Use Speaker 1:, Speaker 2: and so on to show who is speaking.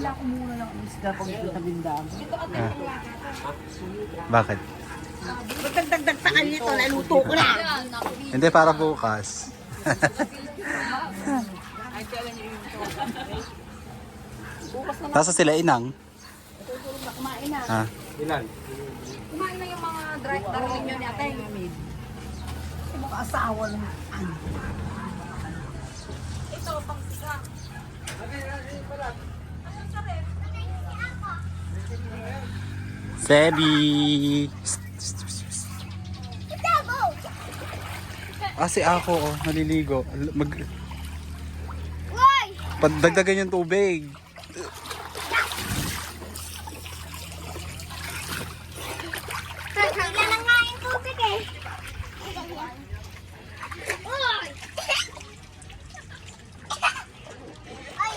Speaker 1: Kailangan ko muna lang ang isda pag ito bindaan.
Speaker 2: Ah. Bakit?
Speaker 1: Magdagdagdagtakan nito, naluto ko na.
Speaker 2: Hindi, para bukas. Tapos sila inang.
Speaker 1: Kumain na.
Speaker 2: Ha?
Speaker 3: Kumain na yung mga darling nyo ni ate.
Speaker 1: Yung mga asawa ng ano.
Speaker 3: Ito, pang sika.
Speaker 2: Sebi! Ah, si ako, oh, naliligo. Dagdagan yung tubig.
Speaker 4: Kailan na nga yung tubig eh. Uy! Ay!